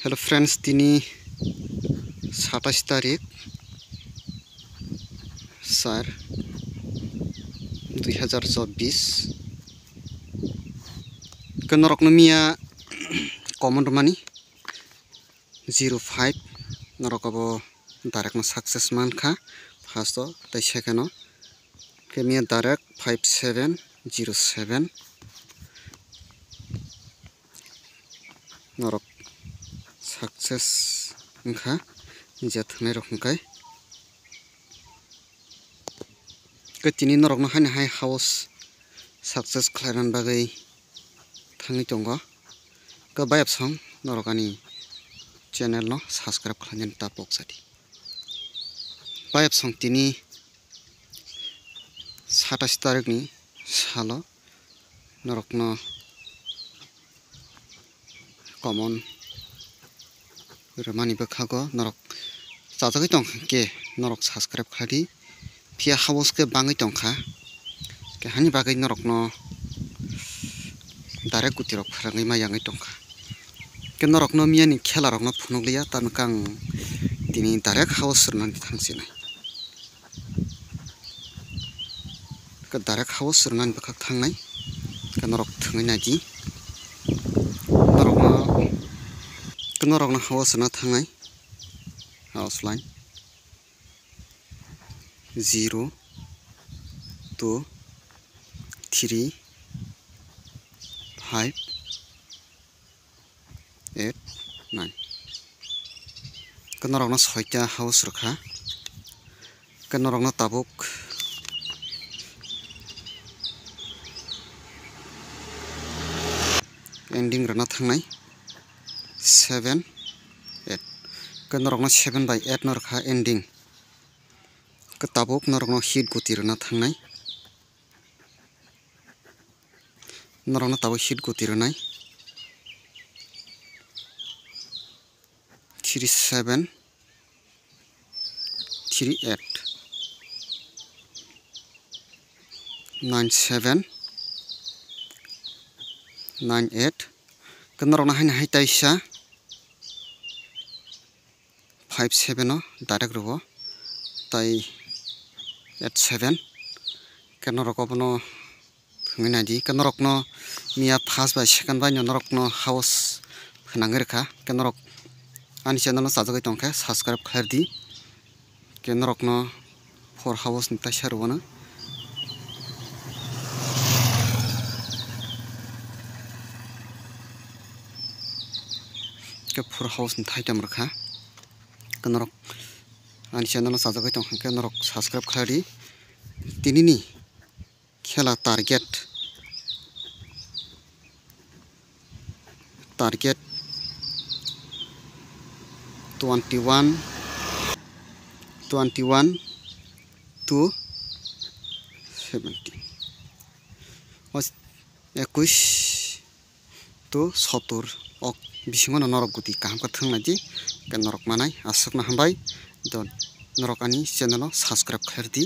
hello friends दिनै 27 तारिख 4 2024 kenorokno mia common romani 05 norokabo direct no success mankha first tai second ke mia direct 5707 norok success ngkha jathne rokmkai ke tini norok no haine hai house success khlairan bagai thangi tongo ke bayap song norokani channel no subscribe khlainen tapok sadi bayap song tini 27 tarik ni salo norokno common ramani bakhago norok chajagai tong ke norok subscribe khadi pia house ke bangai tongkha ke hani bagai norok no direct kutirok phrangai mayangai tongkha ke norok no miani khela rok no phunukliya tamkang tini direct house surnan thangsinai ke direct house surnan bakhak thangnai ke norok thungai nadi norok no house na thangai house line 0 2 3 5 8 9 kenorok no 6ta house rokha kenorok no tabuk ending rana thangnai 7 8 kenorok no 7 by 8 norkha ending ketabuk norok no hit guti rana thangnai norok no tabuk hit guti ranai 37 38 97 98 kenorok no haine hai taisa 57 no direct robo tai 87 kenorok obono thungina di kenorok no mia first by second by norok no house phnangai rkha kenorok ani channel no chajagai tongkha subscribe khardi kenorok no for house ni taisa robona ke for house ni thaitam rkha kenorok ani channel no chajagai tongkha kenorok subscribe khardi tinini khela target 21 to 70 21 to 70 ok bisingo norok guti kaham ka thangna di ke norok manai asukna hambai don norok ani channel no subscribe khardi